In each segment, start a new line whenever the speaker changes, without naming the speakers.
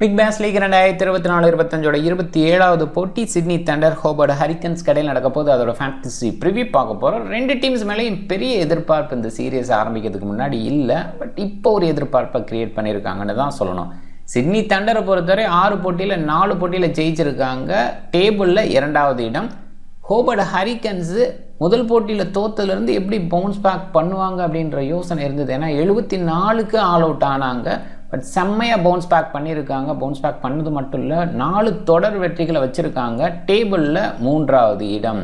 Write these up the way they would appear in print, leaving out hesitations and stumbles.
Big base league 2024-25 27வது போட்டி Sydney Thunder Hobart ஹரிக்கன்ஸ் கடையில் நடக்க போது அதோட ஃபேண்டசி ப்ரிவியூ பார்க்க போகிறோம். ரெண்டு டீம்ஸ் மேலேயும் பெரிய எதிர்பார்ப்பு இந்த சீரியஸ் ஆரம்பிக்கிறதுக்கு முன்னாடி இல்லை, பட் இப்போ ஒரு எதிர்பார்ப்பை கிரியேட் பண்ணியிருக்காங்கன்னு தான் சொல்லணும். சிட்னி தண்டரை பொறுத்தவரை 6 போட்டியில் 4 போட்டியில் ஜெயிச்சிருக்காங்க, டேபிளில் 2வது இடம். ஹோபர்ட் ஹரிக்கன்ஸு முதல் போட்டியில் தோத்ததுலேருந்து எப்படி பவுன்ஸ் பேக் பண்ணுவாங்க அப்படின்ற யோசனை இருந்தது. ஏன்னா 74க்கு ஆல் அவுட் ஆனாங்க, பட் செம்மையாக பவுன்ஸ் பேக் பண்ணியிருக்காங்க. பவுன்ஸ் பேக் பண்ணது மட்டும் இல்லை, 4 தொடர் வெற்றிகளை வச்சுருக்காங்க, டேபிளில் 3வது இடம்.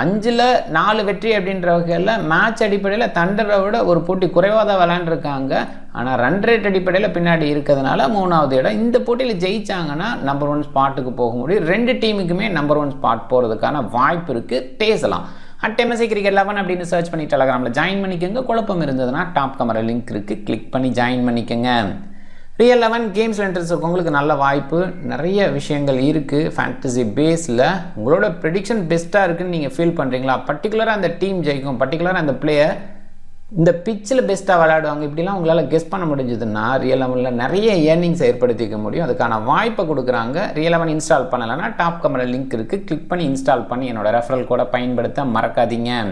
5ல் 4 வெற்றி அப்படின்ற வகையில் மேட்ச் அடிப்படையில் தண்டரை விட ஒரு போட்டி குறைவாக தான் விளையாண்டுருக்காங்க. ஆனால் ரன் ரேட் அடிப்படையில் பின்னாடி இருக்கிறதுனால 3வது இடம். இந்த போட்டியில் ஜெயிச்சாங்கன்னா நம்பர் 1 ஸ்பாட்டுக்கு போக முடியும். 2 டீமுக்குமே நம்பர் 1 ஸ்பாட் போகிறதுக்கான வாய்ப்பு இருக்குது. பேசலாம். @MSC Cricket 11 அப்படின்னு சர்ச் பண்ணி டெலகிராமில் ஜாயின் பண்ணிக்கோங்க. குழப்பம் இருந்ததுன்னா டாப் கமர லிங்க் இருக்குது, கிளிக் பண்ணி ஜாயின் பண்ணிக்கோங்க. Real 11 கேம்ஸ் இன்ட்ரெஸ்ட் உங்களுக்கு நல்ல வாய்ப்பு, நிறைய விஷயங்கள் இருக்குது. ஃபேண்டசி பேஸில் உங்களோட ப்ரெடிக்ஷன் பெஸ்ட்டாக இருக்குதுன்னு நீங்கள் ஃபீல் பண்ணுறீங்களா? பர்டிகுலராக அந்த டீம் ஜெயிக்கும், பர்டிகுலராக அந்த பிளேயர் இந்த பிச்சில் பெஸ்ட்டாக விளையாடுவாங்க, இப்படிலாம் உங்களால் கெஸ் பண்ண முடிஞ்சதுன்னா Real 11 நிறைய ஏர்னிங்ஸ் ஏற்படுத்திக்க முடியும். அதுக்கான வாய்ப்பை கொடுக்குறாங்க. Real 11 இன்ஸ்டால் பண்ணலைன்னா டாப் கமர லிங்க் இருக்குது, கிளிக் பண்ணி இன்ஸ்டால் பண்ணி என்னோட ரெஃபரல் கோடை பயன்படுத்த மறக்காதீங்க.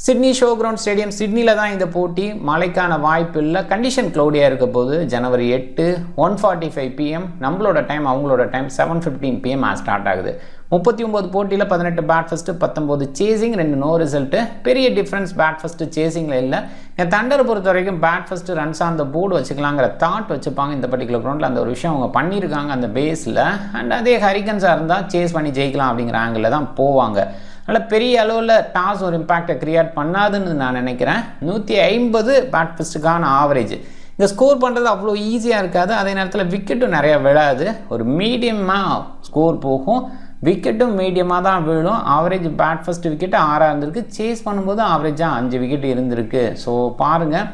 சிட்னி ஷோ கிரவுண்ட் ஸ்டேடியம் சிட்னியில் தான் இந்த போட்டி. மழைக்கான வாய்ப்பு இல்லை, கண்டிஷன் க்ளௌடியாக இருக்க போது. ஜனவரி 8 1:45 PM நம்மளோட டைம், அவங்களோட டைம் 7:15 PM ஸ்டார்ட் ஆகுது. 39 போட்டியில் 18 bat first, 19 chasing, 2 no result. பெரிய டிஃப்ரென்ஸ் பேட் ஃபஸ்ட்டு சேசிங்கில் இல்லை. என் தண்டரை பொறுத்த வரைக்கும் bat first runs on the board வச்சுக்கலாங்கிற தாட் வச்சுப்பாங்க இந்த பர்டிகுலர் கிரவுண்டில். அந்த ஒரு விஷயம் அவங்க பண்ணியிருக்காங்க அந்த பேஸில். அண்ட் அதே ஹரிக்கன்ஸாக இருந்தால் சேஸ் பண்ணி ஜெயிக்கலாம் அப்படிங்கிற ஆங்கிளில் தான் போவாங்க. அதனால் பெரிய அளவில் டாஸ் ஒரு இம்பேக்டை க்ரியேட் பண்ணாதுன்னு நான் நினைக்கிறேன். 150 பேட் ஃபஸ்ட்டுக்கான ஆவரேஜ். இந்த ஸ்கோர் பண்ணுறது அவ்வளோ ஈஸியாக இருக்காது, அதே நேரத்தில் விக்கெட்டும் நிறையா விழாது. ஒரு மீடியமாக ஸ்கோர் போகும், விக்கெட்டும் மீடியமாக தான் விழும். ஆவரேஜ் பேட் ஃபஸ்ட்டு விக்கெட்டு 6 இருந்திருக்கு, சேஸ் பண்ணும்போது ஆவரேஜாக 5 விக்கெட் இருந்திருக்கு. ஸோ பாருங்கள்.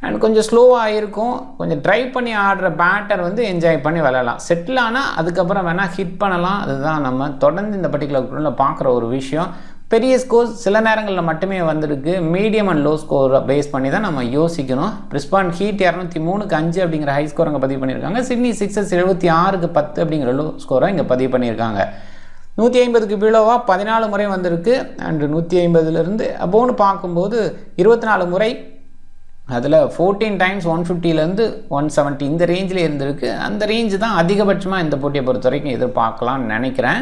அண்ட் கொஞ்சம் ஸ்லோவாக இருக்கும், கொஞ்சம் ட்ரைவ் பண்ணி ஆடுற பேட்டர் என்ஜாய் பண்ணி விளையாடலாம். செட்டில் ஆனால் அதுக்கப்புறம் வேணால் ஹிட் பண்ணலாம். அதுதான் நம்ம தொடர்ந்து இந்த பர்டிகுலர் குரூப்பில் பார்க்குற ஒரு விஷயம். பெரிய ஸ்கோர் சில நேரங்களில் மட்டுமே வந்திருக்கு. மீடியம் அண்ட் லோ ஸ்கோரை பேஸ் பண்ணி தான் நம்ம யோசிக்கணும். பிரிஸ்பான் ஹீட் 203க்கு 5 அப்படிங்கிற ஹை ஸ்கோர் அங்கே பதிவு பண்ணியிருக்காங்க. சிட்னி சிக்ஸர்ஸ் 76க்கு 10 அப்படிங்கிற லோ ஸ்கோரை இங்கே பதிவு பண்ணியிருக்காங்க. 150க்கு பிலோவாக 14 முறை வந்திருக்கு. அண்டு 150லேருந்து அபோன்னு பார்க்கும்போது 24 முறை, அதில் 14 டைம்ஸ் 150லேருந்து 170 இந்த ரேஞ்சில் இருந்திருக்கு. அந்த ரேஞ்சு தான் அதிகபட்சமாக இந்த போட்டியை பொறுத்த வரைக்கும் எதிர்பார்க்கலாம்னு நினைக்கிறேன்.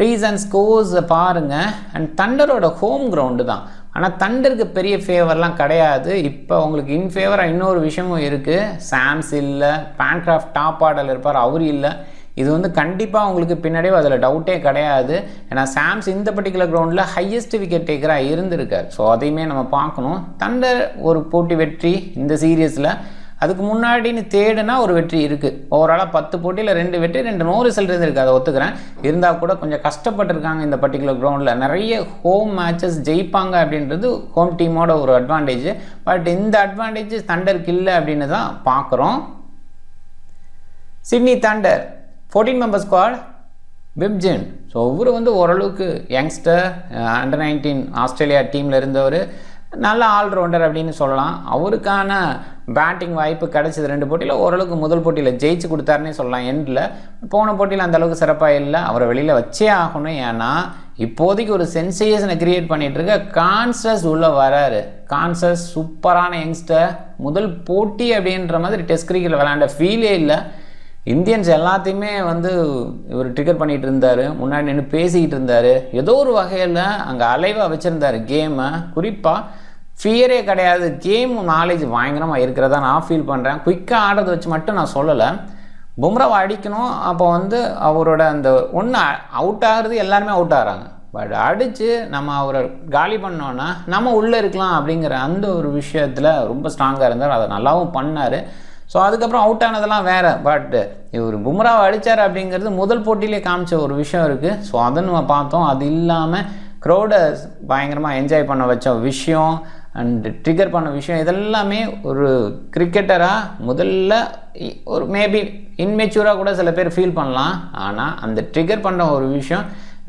ரீசன் ஸ்கோர்ஸை பாருங்கள். அண்ட் தண்டரோட ஹோம் கிரவுண்டு தான், ஆனால் தண்டருக்கு பெரிய ஃபேவர்லாம் கிடையாது. இப்போ உங்களுக்கு இன் ஃபேவராக இன்னொரு விஷயமும் இருக்குது. சாம்ஸ் இல்லை, பேன்கிராஃப்ட் டாப் ஆர்டரில் இருப்பார், அவர் இல்லை. இது கண்டிப்பாக உங்களுக்கு பின்னாடியே அதில் டவுட்டே கிடையாது. ஏன்னா சாம்ஸ் இந்த பர்டிகுலர் கிரவுண்டில் ஹையஸ்ட் விக்கெட் டேக்கராக இருந்திருக்கார். ஸோ அதையுமே நம்ம பார்க்கணும். தண்டர் ஒரு போட்டி வெற்றி இந்த சீரியஸில், அதுக்கு முன்னாடின்னு தேடுனா ஒரு வெற்றி இருக்குது. ஓவராலாக 10 போட்டியில் 2 வெற்றி, 2 நோ ரிசல்ட் இருந்திருக்கு, அதை ஒத்துக்கிறேன். இருந்தால் கூட கொஞ்சம் கஷ்டப்பட்டுருக்காங்க இந்த பர்டிகுலர் கிரவுண்டில். நிறைய ஹோம் மேட்சஸ் ஜெயிப்பாங்க அப்படின்றது ஹோம் டீமோட ஒரு அட்வான்டேஜ். பட் இந்த அட்வான்டேஜ் தண்டருக்கு இல்லை அப்படின்னு தான் பார்க்குறோம். Sydney Thunder 14 member squad. பிப்ஜின், ஸோ இவர் ஓரளவுக்கு யங்ஸ்டர், அண்டர் 19 ஆஸ்திரேலியா டீமில் இருந்தவர், நல்ல ஆல்ரவுண்டர் அப்படின்னு சொல்லலாம். அவருக்கான பேட்டிங் வாய்ப்பு கிடச்சிது 2 போட்டியில். ஓரளவுக்கு முதல் போட்டியில் ஜெயிச்சு கொடுத்தாருன்னே சொல்லலாம். எண்டில் போன போட்டியில் அந்தளவுக்கு சிறப்பாக இல்லை, அவரை வெளியில் வச்சே ஆகணும். ஏன்னா இப்போதைக்கு ஒரு சென்சேஷனை கிரியேட் பண்ணிகிட்ருக்க கான்சஸ் உள்ளே வராரு. கான்சஸ் சூப்பரான யங்ஸ்டர், முதல் போட்டி அப்படின்ற மாதிரி டெஸ்ட் கிரிக்கெட்டில் விளையாண்ட ஃபீலே இல்லை. இந்தியன்ஸ் எல்லாத்தையுமே இவர் ட்ரிகர் பண்ணிகிட்டு இருந்தார், முன்னாடி நின்று பேசிக்கிட்டு இருந்தார், ஏதோ ஒரு வகையில் அங்கே அலைவாக வச்சுருந்தார் கேமை. குறிப்பாக ஃபியரே கிடையாது, கேம் நாலேஜ் பயங்கரமாக இருக்கிறதா நான் ஃபீல் பண்ணுறேன். குயிக்காக ஆடுறதை வச்சு மட்டும் நான் சொல்லலை. பும்ராவை அடிக்கணும், அப்போ அவரோட அந்த ஒன்று அவுட் ஆகிறது, எல்லாருமே அவுட் ஆகிறாங்க. பட் அடித்து நம்ம அவரை காலி பண்ணோன்னா நம்ம உள்ளே இருக்கலாம் அப்படிங்கிற அந்த ஒரு விஷயத்தில் ரொம்ப ஸ்ட்ராங்காக இருந்தார். அதை நல்லாவும் பண்ணார். ஸோ அதுக்கப்புறம் அவுட் ஆனதெல்லாம் வேறு. பட் இவர் பும்ராவை அடித்தார் அப்படிங்கிறது முதல் போட்டியிலே காமிச்ச ஒரு விஷயம் இருக்குது. ஸோ அதை நம்ம பார்த்தோம். அது இல்லாமல் க்ரௌடை பயங்கரமாக என்ஜாய் பண்ண வச்ச விஷயம் அண்ட் ட்ரிகர் பண்ண விஷயம், இதெல்லாமே ஒரு கிரிக்கெட்டராக முதல்ல ஒரு மேபி இன்மெச்சூராக கூட சில பேர் ஃபீல் பண்ணலாம். ஆனால் அந்த ட்ரிகர் பண்ணுற ஒரு விஷயம்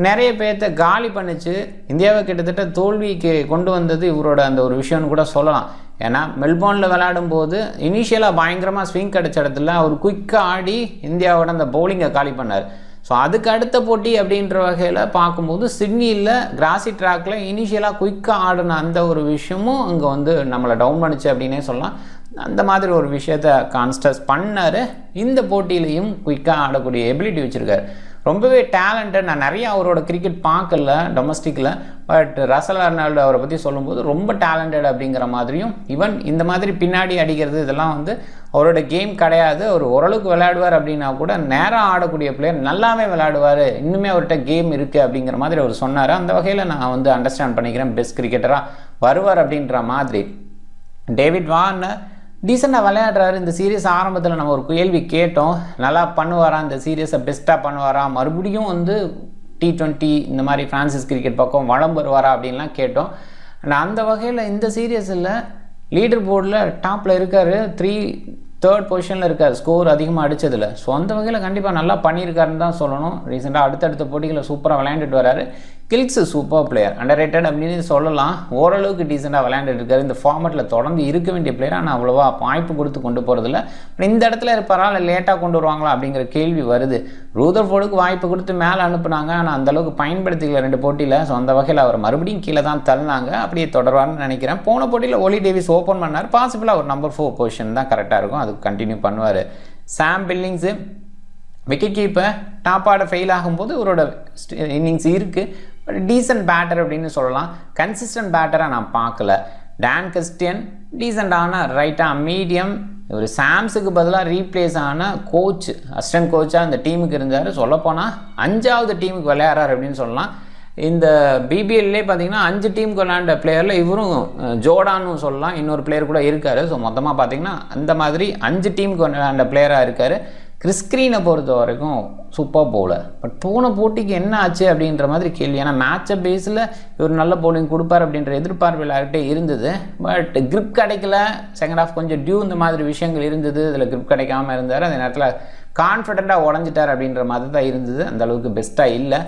நிறைய பேர்த்த காலி பண்ணிச்சு. இந்தியாவை கிட்டத்தட்ட தோல்விக்கு கொண்டு வந்தது இவரோட அந்த ஒரு விஷயம்னு கூட சொல்லலாம். ஏன்னா மெல்போர்னில் விளையாடும்போது இனிஷியலாக பயங்கரமாக ஸ்விங் கிடச்ச இடத்துல அவர் குயிக்காக ஆடி இந்தியாவோட அந்த பவுலிங்கை காலி பண்ணார். ஸோ அதுக்கு அடுத்த போட்டி அப்படின்ற வகையில் பார்க்கும்போது சிட்னியில் கிராசி ட்ராக்கில் இனிஷியலாக குயிக்காக ஆடின அந்த ஒரு விஷயமும் அங்கே வந்து நம்மளை டவுன் பண்ணிச்சு அப்படின்னே சொல்லலாம். அந்த மாதிரி ஒரு விஷயத்த கான்ஸ்டஸ் பண்ணார். இந்த போட்டியிலையும் குயிக்காக ஆடக்கூடிய எபிலிட்டி வச்சுருக்காரு. ரொம்பவே டேலண்டட். நான் நிறைய அவரோட கிரிக்கெட் பார்க்கல டொமஸ்டிக்கில், பட் ரசல் அர்னால்டு அவரை பற்றி சொல்லும்போது ரொம்ப டேலண்டட் அப்படிங்கிற மாதிரியும், ஈவன் இந்த மாதிரி பின்னாடி அடிக்கிறது இதெல்லாம் வந்து அவரோட கேம் கிடையாது. அவர் ஓரளவுக்கு விளையாடுவார் அப்படின்னா கூட நேராக ஆடக்கூடிய பிளேயர், நல்லாவே விளையாடுவார், இன்னுமே அவர்கிட்ட கேம் இருக்குது அப்படிங்கிற மாதிரி அவர் சொன்னார். அந்த வகையில் நான் வந்து அண்டர்ஸ்டாண்ட் பண்ணிக்கிறேன், பெஸ்ட் கிரிக்கெட்டராக வருவார் அப்படின்ற மாதிரி. டேவிட் வார்னர் டீசெண்டாக விளையாடுறாரு. இந்த சீரியஸ் ஆரம்பத்தில் நம்ம ஒரு கேள்வி கேட்டோம், நல்லா பண்ணுவாரா, இந்த சீரியஸை பெஸ்ட்டாக பண்ணுவாரா, மறுபடியும் வந்து T20 இந்த மாதிரி ஃப்ரான்சிஸ் கிரிக்கெட் பக்கம் வளம் வருவாரா அப்படின்லாம் கேட்டோம். ஆனால் அந்த வகையில் இந்த சீரியஸில் லீடர் போர்டில் டாப்பில் இருக்கார், தேர்ட் பொசிஷனில் இருக்கார் ஸ்கோர் அதிகமாக அடித்ததில். ஸோ அந்த வகையில் கண்டிப்பாக நல்லா பண்ணியிருக்காருன்னு தான் சொல்லணும். ரீசெண்டாக அடுத்தடுத்த போட்டிகளை சூப்பராக விளையாண்டுட்டு வராரு. Kills super player, under rated அப்படின்னு சொல்லலாம். ஓரளவுக்கு டீசெண்டாக விளையாண்டுட்டு இருக்காரு. இந்த ஃபார்மெட்டில் தொடர்ந்து இருக்க வேண்டிய பிளேயர், ஆனால் அவ்வளோவா வாய்ப்பு கொடுத்து கொண்டு போகிறதில்ல. இந்த இடத்துல இருப்பாரா இல்லை லேட்டாக கொண்டு வருவாங்களா அப்படிங்கிற கேள்வி வருது. ரூதர்ஃபோர்டுக்கு வாய்ப்பு கொடுத்து மேலே அனுப்புனாங்க, ஆனால் அந்தளவுக்கு பயன்படுத்திக்கல 2 போட்டியில். ஸோ அந்த வகையில் அவர் மறுபடியும் கீழே தான் தள்ளினாங்க. அப்படியே தொடர்வார்னு நினைக்கிறேன். போன போட்டியில் ஒலி டேவிஸ் ஓப்பன் பண்ணார். பாசிபிளாக ஒரு நம்பர் 4 பொசிஷன் தான் கரெக்டாக இருக்கும், அதுக்கு கண்டினியூ பண்ணுவார். சாம் பில்லிங்ஸு விக்கெட் கீப்பர் டாப் ஆட ஃபெயில் ஆகும்போது இவரோட இன்னிங்ஸ் இருக்குது, பட் டீசன்ட் பேட்டர் அப்படின்னு சொல்லலாம். கன்சிஸ்டன்ட் பேட்டராக நான் பார்க்கல. டான் கிறிஸ்டியன் டீசெண்டான ரைட்டாக மீடியம். ஒரு சாம்ஸுக்கு பதிலாக ரீப்ளேஸ் ஆன கோச், அசிஸ்டன்ட் கோச்சாக அந்த டீமுக்கு இருந்தார். சொல்லப்போனால் 5வது டீமுக்கு விளையாடுறாரு அப்படின்னு சொல்லலாம். இந்த பிபிஎல்லே பார்த்தீங்கன்னா 5 டீமுக்கு விளையாண்ட பிளேயரில் இவரும் ஜோர்டான்னு சொல்லலாம், இன்னொரு பிளேயர் கூட இருக்கார். ஸோ மொத்தமாக பார்த்தீங்கன்னா அந்த மாதிரி 5 டீமுக்கு விளையாண்ட பிளேயராக இருக்கார். கிறிஸ் கிரீனை பொறுத்த வரைக்கும் சூப்பர் பவுலர், பட் போன போட்டிக்கு என்ன ஆச்சு அப்படின்ற மாதிரி கேள்வி. ஏன்னா மேட்சப் பேஸில் இவர் நல்ல பவுலிங் கொடுப்பார் அப்படின்ற எதிர்பார்ப்பு எல்லார்கிட்டே இருந்தது. பட் கிரிப் கிடைக்கல, செகண்ட் ஹாஃப் கொஞ்சம் டியூ இந்த மாதிரி விஷயங்கள் இருந்தது. இதில் கிரிப் கிடைக்காமல் இருந்தார். அந்த நேரத்தில் கான்ஃபிடென்ட்டாக உடஞ்சிட்டார் அப்படின்ற மாதிரி தான் இருந்தது. அந்த அளவுக்கு பெஸ்ட்டாக இல்லை.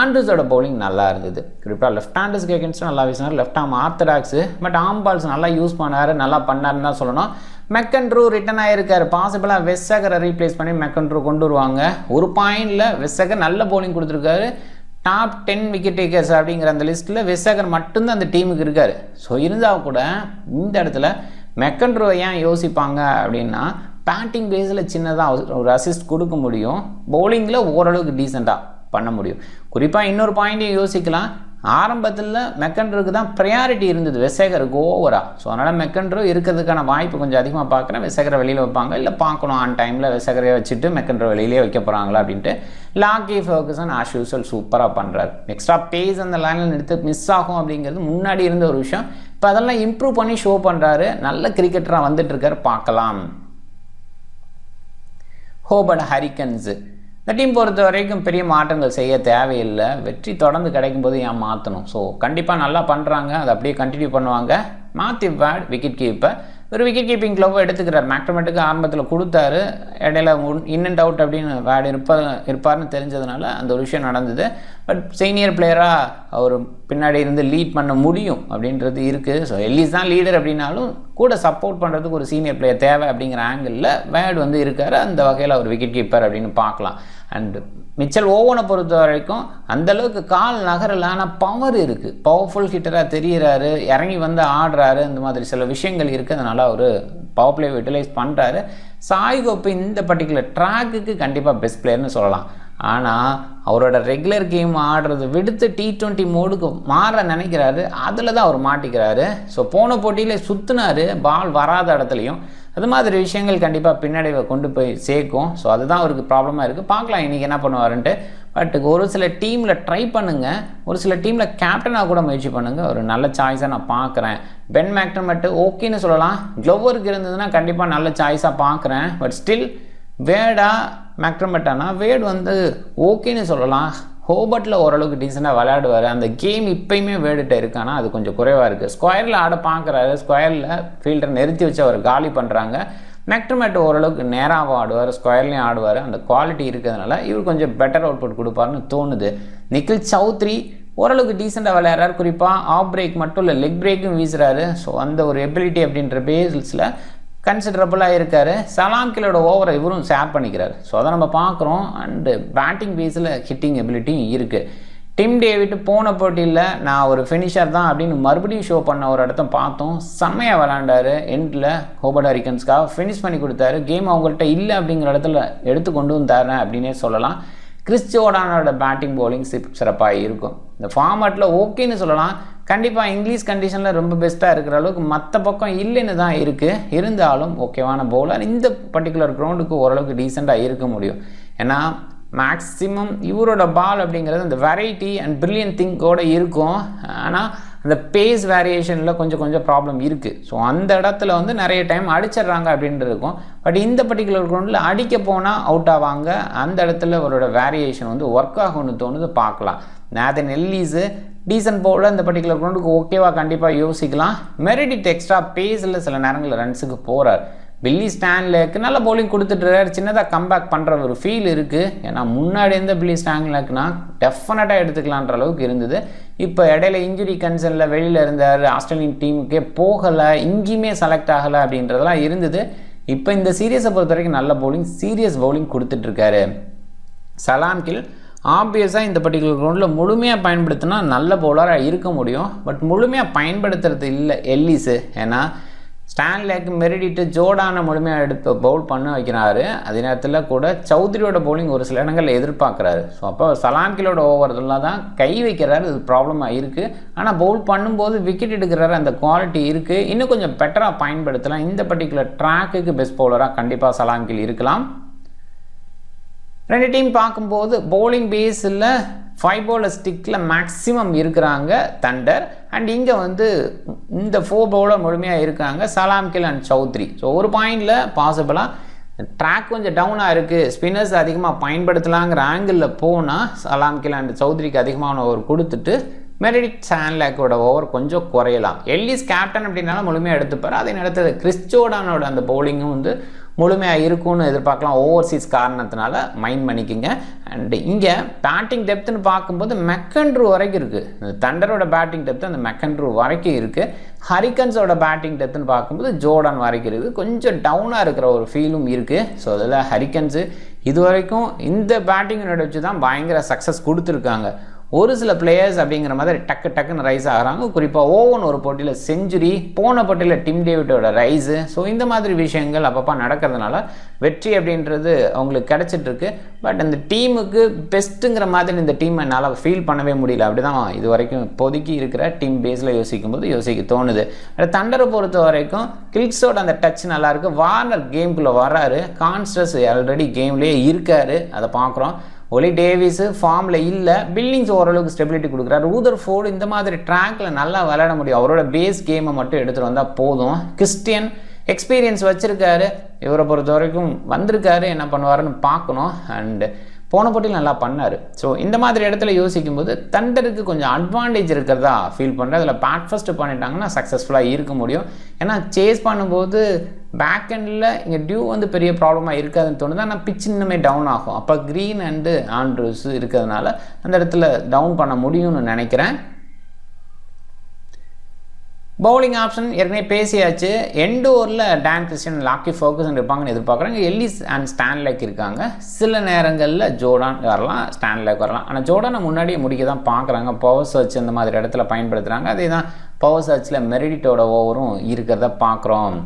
ஆண்ட்ரூஸோட பவுலிங் நல்லா இருந்தது. குறிப்பாக லெஃப்ட் ஹேண்டர்ஸ்க்கு அகேன்ஸ்டாக நல்லா வீசினார். லெஃப்ட் ஆர்ம் ஆர்த்தடாக்ஸு, பட் ஆம் பால்ஸ் நல்லா யூஸ் பண்ணார், நல்லா பண்ணாருன்னு தான் சொல்லணும். மெக்கன்ட்ரூ ரிட்டன் ஆகிருக்காரு. பாசிபிளாக வெஸ்ஸகரை ரீப்ளேஸ் பண்ணி மெக்கன்ட்ரூ கொண்டு வருவாங்க. ஒரு பாயிண்டில் வெஸ்ஸகர் நல்ல பவுலிங் கொடுத்துருக்காரு. டாப் 10 விக்கெட் டேக்கர்ஸ் அப்படிங்கிற அந்த லிஸ்ட்டில் வெஸ்ஸகர் மட்டும்தான் அந்த டீமுக்கு இருக்கார். ஸோ இருந்தால் கூட இந்த இடத்துல மெக்கன்ட்ரூவை ஏன் யோசிப்பாங்க அப்படின்னா, பேட்டிங் பேஸில் சின்னதாக ஒரு அசிஸ்ட் கொடுக்க முடியும், பவுலிங்கில் ஓரளவுக்கு டீசெண்டாக பண்ண முடியும். குறிப்பாக இன்னொரு பாயிண்ட்டையும் யோசிக்கலாம். ஆரம்பத்தில் மெக்கன்ட்ருக்கு தான் ப்ரையாரிட்டி இருந்தது வெஸ்ஸகருக்கு ஓவராக. ஸோ அதனால் மெக்கன்ட்ரு இருக்கிறதுக்கான வாய்ப்பு கொஞ்சம் அதிகமாக பார்க்குறேன். வெஸ்ஸகரை வெளியில் வைப்பாங்க, இல்லை பார்க்கணும் ஆன் டைமில் வெஸ்ஸகரையை வச்சுட்டு மெக்கன்ட்ரு வெளியிலே வைக்க போகிறாங்களா அப்படின்ட்டு. லாக்கி ஃபெர்குசன் ஆஸ் யூசுவல் சூப்பராக பண்ணுறாரு. எக்ஸ்ட்ரா பேஸ் அந்த லைனில் எடுத்து மிஸ் ஆகும் அப்படிங்கிறது முன்னாடி இருந்த ஒரு விஷயம். இப்போ அதெல்லாம் இம்ப்ரூவ் பண்ணி ஷோ பண்ணுறாரு. நல்ல கிரிக்கெட்டராக வந்துட்டுருக்காரு, பார்க்கலாம். ஹோபர்ட் ஹரிக்கன்ஸு இந்த டீம் பொறுத்த வரைக்கும் பெரிய மாற்றங்கள் செய்ய தேவையில்லை. வெற்றி தொடர்ந்து கிடைக்கும்போது ஏன் மாற்றணும்? ஸோ கண்டிப்பாக நல்லா பண்ணுறாங்க, அதை அப்படியே கண்டினியூ பண்ணுவாங்க. மாத்யூ வேட் விக்கெட் கீப்பர், ஒரு விக்கெட் கீப்பிங் க்ளோவை எடுத்துக்கிறார். மேக்டமெட்டுக்கு ஆரம்பத்தில் கொடுத்தாரு, இடையில இன் அண்ட் அவுட் அப்படின்னு வேட் இருப்பார்னு தெரிஞ்சதுனால அந்த ஒரு விஷயம் நடந்தது. பட் சீனியர் பிளேயராக அவர் பின்னாடி இருந்து லீட் பண்ண முடியும் அப்படின்றது இருக்குது. ஸோ எல்லிஸ் தான் லீடர் அப்படின்னாலும் கூட சப்போர்ட் பண்ணுறதுக்கு ஒரு சீனியர் பிளேயர் தேவை அப்படிங்கிற ஆங்கிளில் வேட் வந்து இருக்கார். அந்த வகையில் அவர் விக்கெட் கீப்பர் அப்படின்னு பார்க்கலாம். அண்டு மிச்சல் ஓவனை பொறுத்த வரைக்கும் அந்தளவுக்கு கால் நகரில், ஆனால் பவர் இருக்குது, பவர்ஃபுல் ஹிட்டராக தெரிகிறாரு, இறங்கி வந்து ஆடுறாரு, இந்த மாதிரி சில விஷயங்கள் இருக்குது. அதனால் அவர் பவர் பிளே யூட்டிலைஸ் பண்ணுறாரு. சாய் கோப்பை இந்த பர்டிகுலர் ட்ராக்குக்கு கண்டிப்பாக பெஸ்ட் பிளேயர்னு சொல்லலாம். ஆனால் அவரோட ரெகுலர் கேம் ஆடுறது விடுத்து T20 மோடுக்கு மாற நினைக்கிறாரு, அதில் தான் அவர் மாட்டிக்கிறாரு. ஸோ போன போட்டியில் சுற்றினார் பால் வராத இடத்துலையும். அது மாதிரி விஷயங்கள் கண்டிப்பாக பின்னடைவை கொண்டு போய் சேர்க்கும். ஸோ அதுதான் அவருக்கு ப்ராப்ளமாக இருக்குது. பார்க்கலாம் இன்றைக்கி என்ன பண்ணுவாருன்ட்டு. பட் ஒரு சில டீமில் ட்ரை பண்ணுங்கள், ஒரு சில டீமில் கேப்டனாக கூட முயற்சி பண்ணுங்கள். ஒரு நல்ல சாய்ஸாக நான் பார்க்குறேன். பென் மேக்டர்மட் ஓகேன்னு சொல்லலாம். க்ளோவருக்கு இருந்ததுன்னா கண்டிப்பாக நல்ல சாய்ஸாக பார்க்குறேன். பட் ஸ்டில் வேடா மேக்டர்மட்டானா வேட் வந்து ஓகேன்னு சொல்லலாம். ஹோபர்ட்டில் ஓரளவுக்கு டீசெண்டாக விளையாடுவார். அந்த கேம் இப்போயுமே வேடிட்ட இருக்கானா அது கொஞ்சம் குறைவாக இருக்குது. ஸ்கொயரில் ஆட பார்க்குறாரு, ஸ்கொயரில் ஃபீல்டரை நிறுத்தி வச்சு அவர் காலி பண்ணுறாங்க. மேக்டர்மேட் ஓரளவுக்கு நேராகவும் ஆடுவார், ஸ்கொயர்லேயும் ஆடுவார். அந்த குவாலிட்டி இருக்கிறதுனால இவர் கொஞ்சம் பெட்டர் அவுட்புட் கொடுப்பாருன்னு தோணுது. நிக்கில் சௌத்ரி ஓரளவுக்கு டீசெண்டாக விளையாடுறாரு. குறிப்பாக ஆஃப் பிரேக் மட்டும் இல்லை, லெக் பிரேக்கும் வீசுறாரு. ஸோ அந்த ஒரு எபிலிட்டி அப்படின்ற பேஸில் கன்சிடரபுளாக இருக்கார். சலாம் கிலோட ஓவரை இவரும் ஷேர் பண்ணிக்கிறார். ஸோ அதை நம்ம பார்க்குறோம். அண்டு பேட்டிங் பேஸில் ஹிட்டிங் எபிலிட்டியும் இருக்குது. டிம் டேவிட் போன போட்டியில் நான் ஒரு ஃபினிஷர் தான் அப்படின்னு மறுபடியும் ஷோ பண்ண ஒரு இடத்த பார்த்தோம். செம்மையாக விளாண்டாரு. எண்டில் ஹோபர்ட் ஹரிக்கன்ஸ்க்காக ஃபினிஷ் பண்ணி கொடுத்தாரு. கேம் அவங்கள்ட்ட இல்லை அப்படிங்கிற இடத்துல எடுத்து கொண்டு வந்தார் அப்படின்னே சொல்லலாம். கிறிஸ் ஜோர்டானோட பேட்டிங் பவுலிங் சிறப்பாக இருக்கும். இந்த ஃபார்மேட்டில் ஓகேன்னு சொல்லலாம். கண்டிப்பாக இங்கிலீஷ் கண்டிஷனில் ரொம்ப பெஸ்ட்டாக இருக்கிற அளவுக்கு மற்ற பக்கம் இல்லைன்னு தான் இருக்குது. இருந்தாலும் ஓகேவான பவுலர். இந்த பர்டிகுலர் கிரவுண்டுக்கு ஓரளவுக்கு டீசெண்டாக இருக்க முடியும். ஏன்னா மேக்ஸிமம் இவரோட பால் அப்படிங்கிறது அந்த வெரைட்டி அண்ட் பிரில்லியன்ட் திங்கோடு இருக்கும். ஆனால் அந்த பேஸ் வேரியேஷனில் கொஞ்சம் ப்ராப்ளம் இருக்குது. ஸோ அந்த இடத்துல வந்து நிறைய டைம் அடிச்சிட்றாங்க அப்படின்றது இருக்கும். பட் இந்த பர்டிகுலர் கிரவுண்டில் அடிக்க போனால் அவுட் ஆவாங்க. அந்த இடத்துல அவரோட வேரியேஷன் வந்து ஒர்க் ஆகும்னு தோணுது. பார்க்கலாம். Nathan Ellis decent bowler. இந்த பர்டிகுலர் கிரவுண்டுக்கு ஓகேவா கண்டிப்பாக யோசிக்கலாம். மெரிடிட் எக்ஸ்ட்ரா பேஸில் சில நேரங்களில் ரன்ஸுக்கு போகிறார். பில்லி ஸ்டான்லேக்கு நல்ல பவுலிங் கொடுத்துட்டுறாரு. சின்னதாக கம்பேக் பண்ணுற ஒரு ஃபீல் இருக்குது. ஏன்னா முன்னாடி இருந்த பில்லி ஸ்டான்லேக்குனா டெஃபினட்டாக எடுத்துக்கலான்ற அளவுக்கு இருந்தது. இப்போ இடையில இன்ஜுரி கன்சர்னில் வெளியில் இருந்தார். ஆஸ்திரேலியன் டீமுக்கே போகலை, இங்கேயுமே செலக்ட் ஆகலை அப்படின்றதெல்லாம் இருந்தது. இப்போ இந்த சீரியஸை பொறுத்த வரைக்கும் நல்ல பவுலிங், சீரியஸ் பவுலிங் கொடுத்துட்ருக்காரு. சலாம் கில் ஆப்வியஸாக இந்த பர்டிகுலர் கிரவுண்டில் முழுமையாக பயன்படுத்தினா நல்ல பவுலராக இருக்க முடியும். பட் முழுமையாக பயன்படுத்துறது இல்லை எல்லிஸு. ஏன்னா ஸ்டான்லேக்கு மெரிடிட்டு ஜோர்டானை முழுமையாக எடுத்து பவுல் பண்ண வைக்கிறாரு. அதே நேரத்தில் கூட சௌத்ரியோட பவுலிங் ஒரு சில இடங்களில் எதிர்பார்க்குறாரு. ஸோ அப்போ சலாம் கிலோட ஓவர்லாம் தான் கை வைக்கிறாரு. இது ப்ராப்ளமாக இருக்குது. ஆனால் பவுல் பண்ணும்போது விக்கெட் எடுக்கிறாரு. அந்த குவாலிட்டி இருக்குது. இன்னும் கொஞ்சம் பெட்டராக பயன்படுத்தலாம். இந்த பர்டிகுலர் ட்ராக்குக்கு பெஸ்ட் பவுலராக கண்டிப்பாக சலாம் கில் இருக்கலாம். ரெண்டு டீம் பார்க்கும்போது பவுலிங் பேஸில் 5 பவுலர் ஸ்டிக்கில் மேக்ஸிமம் இருக்கிறாங்க தண்டர். அண்ட் இங்கே வந்து இந்த 4 பவுலர் முழுமையாக இருக்காங்க, சலாம் கில் அண்ட் சௌத்ரி. ஸோ ஒரு பாயிண்டில் பாசிபிளாக ட்ராக் கொஞ்சம் டவுனாக இருக்குது, ஸ்பின்னர்ஸ் அதிகமாக பயன்படுத்தலாங்கிற ஆங்கிளில் போனால் சலாம் கில் அண்ட் சௌத்ரிக்கு அதிகமான ஓவர் கொடுத்துட்டு மெரிடிட் ஸ்டான்லேக்கோட ஓவர் கொஞ்சம் குறையலாம். எல்லிஸ் கேப்டன் அப்படின்னாலும் முழுமையாக எடுத்துப்பார். அதே நேரத்தில் கிறிஸ் ஜோர்டானோட அந்த பவுலிங்கும் வந்து முழுமையாக இருக்கும்னு எதிர்பார்க்கலாம். ஓவர்சீஸ் காரணத்தினால மைண்ட் பண்ணிக்கோங்க. அண்ட் இங்கே பேட்டிங் டெப்த்துன்னு பார்க்கும்போது மெக்கன்ட்ரூ வரைக்கும் இருக்குது. இந்த தண்டரோட பேட்டிங் டெப்த்து அந்த மெக்கன்ட்ரூ வரைக்கும் இருக்குது. ஹரிக்கன்ஸோட பேட்டிங் டெப்த்துன்னு பார்க்கும்போது ஜோர்டான் வரைக்கும் இருக்குது. கொஞ்சம் டவுனாக இருக்கிற ஒரு ஃபீலும் இருக்குது. ஸோ அதில் ஹரிக்கன்ஸு இது வரைக்கும் இந்த பேட்டிங்கோட வச்சு தான் பயங்கர சக்ஸஸ் கொடுத்துருக்காங்க. ஒரு சில பிளேயர்ஸ் அப்படிங்கிற மாதிரி டக்குன்னு ரைஸ் ஆகிறாங்க. குறிப்பாக ஓவன் ஒரு போட்டியில் செஞ்சுரி, போன போட்டியில் டிம் டேவிட்டோட ரைஸு. ஸோ இந்த மாதிரி விஷயங்கள் அப்பப்போ நடக்கிறதுனால வெற்றி அப்படின்றது அவங்களுக்கு கிடச்சிட்ருக்கு. பட் அந்த டீமுக்கு பெஸ்ட்டுங்கிற மாதிரி இந்த டீம் என்னால் ஃபீல் பண்ணவே முடியல. அப்படி தான் இது வரைக்கும் இப்போதைக்கு இருக்கிற டீம் பேஸில் யோசிக்க தோணுது. தண்டரை பொறுத்த வரைக்கும் கில்ஸோட அந்த டச் நல்லாயிருக்கு. வார்னர் கேமுக்குள்ளே வர்றாரு. கான்ஸ்டஸ் ஆல்ரெடி கேம்லேயே இருக்கார், அதை பார்க்குறோம். ஒலி டேவிஸு ஃபார்மில் இல்லை, பில்லிங்ஸ் ஓரளவுக்கு ஸ்டெபிலிட்டி கொடுக்குறாரு. ரூதர்ஃபோர்டு இந்த மாதிரி ட்ராக்கில் நல்லா விளையாட முடியும். அவரோட பேஸ் கேமை மட்டும் எடுத்துகிட்டு வந்தால் போதும். கிறிஸ்டியன் எக்ஸ்பீரியன்ஸ் வச்சுருக்காரு. இவரை பொறுத்த வரைக்கும் வந்திருக்காரு, என்ன பண்ணுவாருன்னு பார்க்கணும். அண்டு போன போட்டியில் நல்லா பண்ணார். ஸோ இந்த மாதிரி இடத்துல யோசிக்கும்போது தண்டருக்கு கொஞ்சம் அட்வான்டேஜ் இருக்கிறதா ஃபீல் பண்ணுறேன். அதில் பேட் ஃபஸ்ட்டு பண்ணிட்டாங்கன்னா சக்ஸஸ்ஃபுல்லாக இருக்க முடியும். ஏன்னா சேஸ் பண்ணும்போது பேக் எண்டில் இங்கே டியூ வந்து பெரிய ப்ராப்ளமாக இருக்காதுன்னு தோணுது. ஆனால் பிச் இன்னுமே டவுன் ஆகும். அப்போ க்ரீன் அண்டு ஆண்ட்ரூஸ் இருக்கிறதுனால அந்த இடத்துல டவுன் பண்ண முடியும்னு நினைக்கிறேன். பவுலிங் ஆப்ஷன் ஏற்கனவே பேசியாச்சு. எண்ட் ஓவரில் டான் கிறிஸ்டியன், லாக்கி ஃபர்கூசன் இருப்பாங்கன்னு எதிர்பார்க்குறாங்க. எல்லிஸ் அண்ட் ஸ்டான்லேக் இருக்காங்க. சில நேரங்களில் ஜோர்டான் வரலாம், ஸ்டான்லேக் வரலாம். ஆனால் ஜோர்டானை முன்னாடியே முடிக்க தான் பார்க்குறாங்க. பவர் சர்ச் அந்த மாதிரி இடத்துல பயன்படுத்துகிறாங்க. அதே தான் பவர் சர்ச்சில் மெரிடிட்டோட ஓவரும் இருக்கிறத பார்க்குறோம்.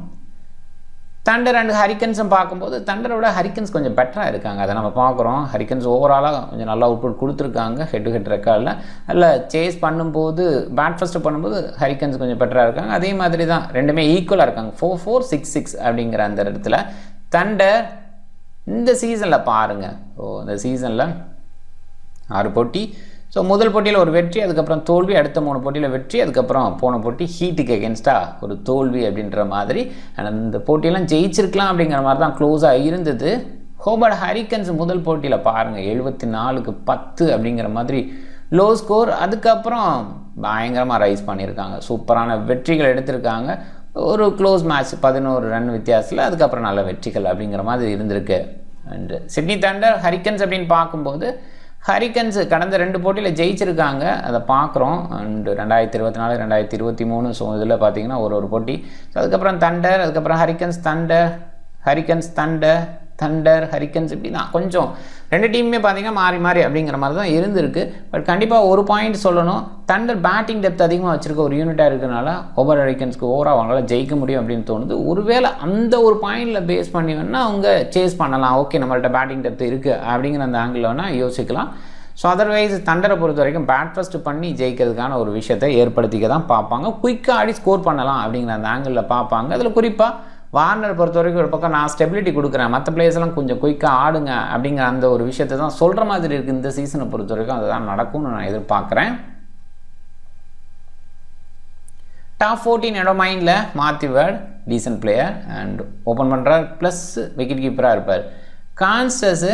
தண்டர் அண்ட் ஹரிக்கன்ஸும் பார்க்கும்போது தண்டரோட ஹரிக்கன்ஸ் கொஞ்சம் பெட்டராக இருக்காங்க, அதை நம்ம பார்க்குறோம். ஹரிக்கன்ஸ் ஓவராலாக கொஞ்சம் நல்லா அவுட்புட் கொடுத்துருக்காங்க ஹெட் டு ஹெட் ரெக்கார்டில். அதில் சேஸ் பண்ணும்போது பேட் ஃபஸ்ட்டு பண்ணும்போது ஹரிக்கன்ஸ் கொஞ்சம் பெட்டராக இருக்காங்க. அதே மாதிரி தான் ரெண்டுமே ஈக்குவலாக இருக்காங்க. 4-4-6-6 அப்படிங்கிற அந்த இடத்துல. தண்டர் இந்த சீசனில் பாருங்கள். இந்த சீசனில் 6 போட்டி. ஸோ முதல் போட்டியில் ஒரு வெற்றி, அதுக்கப்புறம் தோல்வி, அடுத்த 3 போட்டியில் வெற்றி, அதுக்கப்புறம் போன போட்டி ஹீட்டுக்கு எகென்ஸ்டாக ஒரு தோல்வி அப்படின்ற மாதிரி. அந்த போட்டியெல்லாம் ஜெயிச்சிருக்கலாம் அப்படிங்கிற மாதிரி தான் க்ளோஸாக இருந்தது. ஹோபர்ட் ஹரிக்கன்ஸ் முதல் போட்டியில் பாருங்கள் 74-10 அப்படிங்கிற மாதிரி லோ ஸ்கோர். அதுக்கப்புறம் பயங்கரமாக ரைஸ் பண்ணியிருக்காங்க, சூப்பரான வெற்றிகள் எடுத்திருக்காங்க. ஒரு க்ளோஸ் மேட்ச் 11 ரன் வித்தியாசத்தில், அதுக்கப்புறம் நல்ல வெற்றிகள் அப்படிங்கிற மாதிரி இருந்திருக்கு. அண்டு சிட்னி தண்டர் ஹரிக்கன்ஸ் அப்படின்னு பார்க்கும்போது ஹரிக்கன்ஸ் கடந்த 2 போட்டியில் ஜெயிச்சிருக்காங்க, அதை பார்க்குறோம். அண்டு 2024 2023 ஸோ இதில் பார்த்தீங்கன்னா ஒரு போட்டி. ஸோ அதுக்கப்புறம் தண்டர், அதுக்கப்புறம் ஹரிக்கன்ஸ் தண்டர் ஹரிக்கன்ஸ் இப்படி தான் கொஞ்சம் 2 டீமுமே பார்த்தீங்கன்னா மாறி மாறி அப்படிங்கிற மாதிரி தான் இருந்திருக்கு. பட் கண்டிப்பாக ஒரு பாயிண்ட் சொல்லணும், தண்டர் பேட்டிங் டெப்த் அதிகமாக வச்சுருக்க ஒரு யூனிட்டாக இருக்கிறனால ஹோபர்ட் ஹரிக்கன்ஸ்க்கு ஓவராக அவங்களால ஜெயிக்க முடியும் அப்படின்னு தோணுது. ஒருவேளை அந்த ஒரு பாயிண்டில் பேஸ் பண்ணி வேணால் அவங்க சேஸ் பண்ணலாம், ஓகே நம்மள்ட்ட பேட்டிங் டெப்த் இருக்குது அப்படிங்கிற அந்த ஆங்கிளில் வேணால் யோசிக்கலாம். ஸோ அதர்வைஸ் தண்டரை பொறுத்த வரைக்கும் பேட் ஃபஸ்ட்டு பண்ணி ஜெயிக்கிறதுக்கான ஒரு விஷயத்தை ஏற்படுத்திக்க தான் பார்ப்பாங்க. குயிக்காக ஆடி ஸ்கோர் பண்ணலாம் அப்படிங்கிற அந்த ஆங்கிளில் பார்ப்பாங்க. அதில் குறிப்பாக வார்னர் பொறுத்த வரைக்கும் ஒரு பக்கம் நான் ஸ்டெபிலிட்டி கொடுக்குறேன், மற்ற பிளேயர்ஸ்லாம் கொஞ்சம் குயிக்காக ஆடுங்க அப்படிங்கிற அந்த ஒரு விஷயத்தை தான் சொல்கிற மாதிரி இருக்குது. இந்த சீசனை பொறுத்த வரைக்கும் அதுதான் நடக்கும்னு நான் எதிர்பார்க்குறேன். டாப் 14 என்னோட மைண்டில் Matthew Wade decent player and open பண்ணுறார் ப்ளஸ் விக்கெட் கீப்பராக இருப்பார். கான்ஸ்டஸு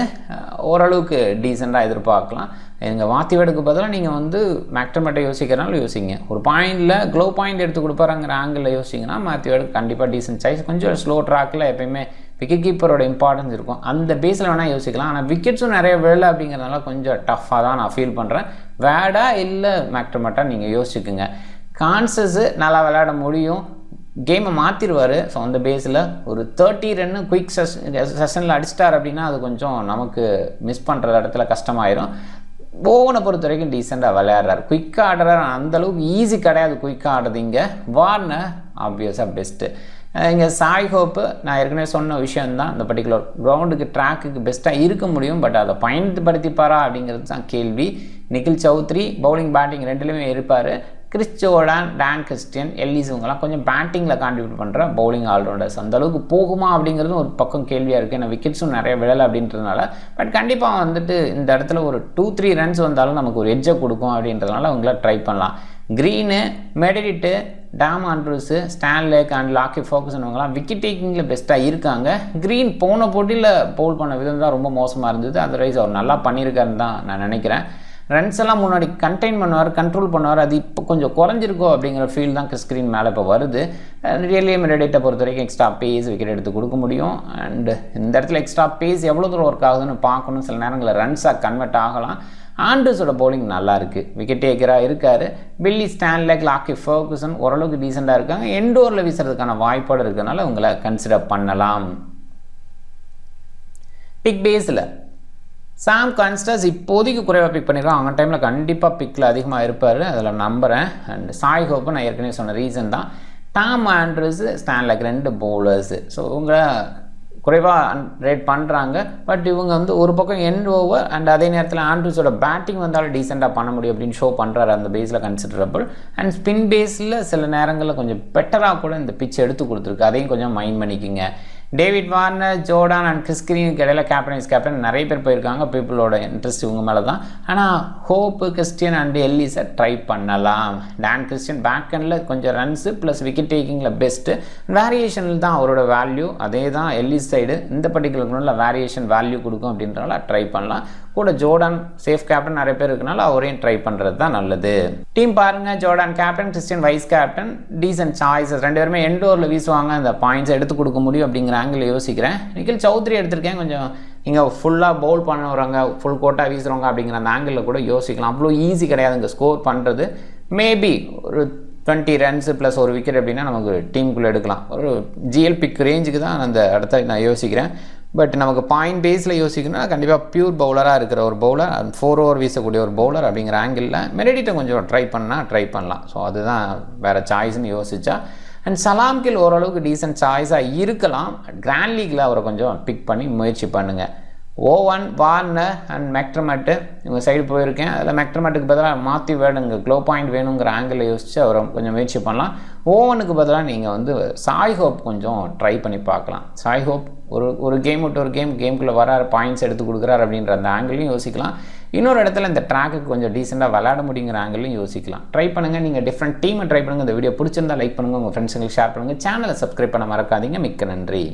ஓரளவுக்கு டீசெண்டாக எதிர்பார்க்கலாம். எங்கள் மாத்யூ வேர்டுக்கு பதிலாக நீங்கள் வந்து மேக்டர்மெட்டை யோசிக்கிறனால யோசிங்க. ஒரு பாயிண்டில் க்ளோ பாயிண்ட் எடுத்து கொடுப்பாருங்கிற ஆங்கிளில் யோசிங்கன்னா மாத்யூ வேர்டு கண்டிப்பாக டீசென்ட் சாய்ஸ். கொஞ்சம் ஸ்லோ ட்ராக்கில் எப்பயுமே விக்கெட் கீப்பரோட இம்பார்ட்டன்ஸ் இருக்கும், அந்த பேஸில் வேணால் யோசிக்கலாம். ஆனால் விக்கெட்ஸும் நிறைய விழலை அப்படிங்கிறதுனால கொஞ்சம் டஃப்பாக தான் நான் ஃபீல் பண்ணுறேன். வேர்டா இல்லை மேக்டர்மெட்டா நீங்கள் யோசிக்குங்க. கான்ஸ்டஸு நல்லா விளையாட முடியும், கேமை மாற்றிடுவார். ஸோ அந்த பேஸில் ஒரு 30 ரன்னு குயிக் செஷனில் அடிச்சிட்டார் அப்படின்னா அது கொஞ்சம் நமக்கு மிஸ் பண்ணுற இடத்துல கஷ்டமாயிரும். ஓவனை பொறுத்த வரைக்கும் டீசெண்டாக விளையாடுறார், குயிக்காக ஆடுறார். அந்தளவுக்கு ஈஸி கிடையாது குயிக்காக ஆடுறது. இங்கே வார்னர் ஆப்வியஸாக பெஸ்ட்டு. இங்கே சாய் ஹோப்பு நான் ஏற்கனவே சொன்ன விஷயந்தான், இந்த பர்டிகுலர் கிரவுண்டுக்கு ட்ராக்குக்கு பெஸ்ட்டாக இருக்க முடியும். பட் அதை பயன்படுத்திப்பாரா அப்படிங்கிறது தான் கேள்வி. நிகில் சௌத்ரி பவுலிங் பேட்டிங் ரெண்டுலேயுமே இருப்பார். Chris Jordan, Dan Christian, Ellis இவங்கெல்லாம் கொஞ்சம் பேட்டிங்கில் கான்ட்ரிபியூட் பண்ணுற பவுலிங் ஆல்ரவுண்டர்ஸ். அந்தளவுக்கு போகுமா அப்படிங்கிறதும் ஒரு பக்கம் கேள்வியாக இருக்குது. ஏன்னா விக்கெட்ஸும் நிறைய விழலை அப்படின்றதுனால. பட் கண்டிப்பாக வந்துட்டு இந்த இடத்துல ஒரு 2-3 ரன்ஸ் வந்தாலும் நமக்கு ஒரு எட்ஜை கொடுக்கும் அப்படின்றதுனால அவங்கள ட்ரை பண்ணலாம். Green, மெடிரிட்டு, Tom Andrews, Stanlake and லாக்கி focus இவங்கலாம் விக்கெட் டேக்கிங்கில் பெஸ்ட்டாக இருக்காங்க. க்ரீன் போன போட்டியில் பவுல் பண்ண விதம் தான் ரொம்ப மோசமாக இருந்தது. அதர்வைஸ் அவர் நல்லா பண்ணியிருக்காருன்னு தான் நான் நினைக்கிறேன். ரன்ஸ் எல்லாம் முன்னாடி கண்டெயின் பண்ணுவார், கண்ட்ரோல் பண்ணுவார், அது இப்போ கொஞ்சம் குறைஞ்சிருக்கோ அப்படிங்கிற ஃபீல் தான் ஸ்க்ரீன் மேலே இப்போ வருது. ரியலி மெடிட்டை பொறுத்த வரைக்கும் எக்ஸ்ட்ரா பேஸ் விக்கெட் எடுத்து கொடுக்க முடியும். அண்டு இந்த இடத்துல எக்ஸ்ட்ரா பேஸ் எவ்வளோ தூரம் ஒர்க் ஆகுதுன்னு பார்க்கணும். சில நேரங்களில் ரன்ஸாக கன்வெர்ட் ஆகலாம். ஆண்ட்ரூஸோட பவுலிங் நல்லா இருக்குது, விக்கெட் டேக்கராக இருக்கார். பில்லி, ஸ்டான்லேக், லாக்கி ஃபர்குசன் ஓரளவுக்கு டீசெண்டாக இருக்காங்க. எண்டோரில் வீசுறதுக்கான வாய்ப்பாடு இருக்கிறதுனால உங்களை கன்சிடர் பண்ணலாம். பிக் பேஸில் சாம் கான்ஸ்டஸ் இப்போதைக்கு குறைவாக பிக் பண்ணிடுறோம். அவங்க டைமில் கண்டிப்பாக பிக்கில் அதிகமாக இருப்பார், அதில் நம்புகிறேன். அண்ட் சாய் ஹோப்பு நான் ஏற்கனவே சொன்ன ரீசன் தான். Tom Andrews, Stanlake 2 bowlers. So இவங்க குறைவாக ரேட் பண்ணுறாங்க. பட் இவங்க வந்து ஒரு பக்கம் எண்ட் ஓவர் அண்ட் அதே நேரத்தில் ஆண்ட்ரூஸோட பேட்டிங் வந்தாலும் டீசெண்டாக பண்ண முடியும் அப்படின்னு ஷோ பண்ணுறாரு. அந்த பேஸில் கன்சிடரபிள். அண்ட் ஸ்பின் பேஸில் சில நேரங்களில் கொஞ்சம் பெட்டராக கூட இந்த பிச் எடுத்து கொடுத்துருக்கு, அதையும் கொஞ்சம் மைண்ட் பண்ணிக்கிங்க. David Warner, Jordan and Chris கிரீனுக்கு இடையில கேப்டன் நிறைய பேர் போயிருக்காங்க. பீப்புளோட இன்ட்ரெஸ்ட் இவங்க மேலே தான். ஆனால் ஹோப்பு, கிறிஸ்டியன் அண்ட் எல்லிஸை ட்ரை பண்ணலாம். டான் கிறிஸ்டியன் பேக் எண்டில் கொஞ்சம் ரன்ஸு ப்ளஸ் விக்கெட் டேக்கிங்கில் பெஸ்ட்டு. வேரியேஷனில் தான் அவரோட வேல்யூ. அதே தான் எல்லிஸ் சைடு இந்த பர்டிகுலர் கிரவுண்டில் வேரியேஷன் வேல்யூ கொடுக்கும் அப்படின்றனால ட்ரை பண்ணலாம். கூட ஜோர்டான் சேஃப் கேப்டன் நிறைய பேர் இருக்கனால அவரையும் ட்ரை பண்ணுறது தான் நல்லது. டீம் பாருங்கள், Jordan captain, Christian vice captain, decent choices. 2 பேருமே எண்டோரில் வீசுவாங்க, அந்த பாயிண்ட்ஸை எடுத்து கொடுக்க முடியும் அப்படிங்கிற ஆங்கிள் யோசிக்கிறேன். நிகில் சௌத்ரி எடுத்திருக்கேன், கொஞ்சம் இங்கே ஃபுல்லாக பவுல் பண்ணுறவங்க, ஃபுல் கோட்டாக வீசுகிறவங்க அப்படிங்கிற அந்த ஆங்கிளில் கூட யோசிக்கலாம். அவ்வளோ ஈஸி கிடையாது இங்கே ஸ்கோர் பண்ணுறது. மேபி ஒரு 20 ரன்ஸு ப்ளஸ் ஒரு விக்கெட் அப்படின்னா நமக்கு டீமுக்குள்ளே எடுக்கலாம். ஒரு ஜிஎல் பிக் ரேஞ்சுக்கு தான் அந்த இடத்த நான் யோசிக்கிறேன். பட் நமக்கு பாயிண்ட் பேஸில் யோசிக்கணும்னா கண்டிப்பாக பியூர் பவுலராக இருக்கிற ஒரு பவுலர், 4 ஓவர் வீசக்கூடிய ஒரு பவுலர் அப்படிங்கிற ஆங்கிளில் மெரிடிட்டை கொஞ்சம் ட்ரை பண்ணலாம். ஸோ அதுதான் வேறு சாய்ஸ்ன்னு யோசிச்சா. அண்ட் சலாம் கில் ஓரளவுக்கு டீசென்ட் சாய்ஸாக இருக்கலாம். கிராண்ட் லீக்கில் அவரை கொஞ்சம் பிக் பண்ணி முயற்சி பண்ணுங்கள். ஓவன், வார்னர் அண்ட் மெக்டர்மெட்டு இவங்க சைடு போயிருக்கேன். அதில் மெக்டர்மெட்டுக்கு பதிலாக மாற்றி வேணுங்க, க்ளோ பாயிண்ட் வேணுங்கிற ஆங்கிளில் யோசித்து அவரை கொஞ்சம் முயற்சி பண்ணலாம். ஓவனுக்கு பதிலாக நீங்கள் வந்து சாய் ஹோப் கொஞ்சம் ட்ரை பண்ணி பார்க்கலாம். சாய் ஹோப் ஒரு கேம் விட்டு ஒரு கேமுக்குள்ளே வராரு, பாயிண்ட்ஸ் எடுத்து கொடுக்குறாரு அப்படின்ற அந்த ஆங்கிளையும் யோசிக்கலாம். இன்னொரு இடத்துல இந்த ட்ராக்குக்கு கொஞ்சம் டீசெண்டாக விளையாட முடியுங்கிற ஆங்கிளையும் யோசிக்கலாம். ட்ரை பண்ணுங்கள். நீங்கள் டிஃப்ரெண்ட் டீமை ட்ரை பண்ணுங்கள். இந்த வீடியோ பிடிச்சிருந்தா லைக் பண்ணுங்கள், உங்கள் ஃப்ரெண்ட்ஸுங்களுக்கு ஷேர் பண்ணுங்கள். சேனலை சப்ஸ்கிரைப் பண்ண மறக்காதீங்க. மிக்க நன்றி.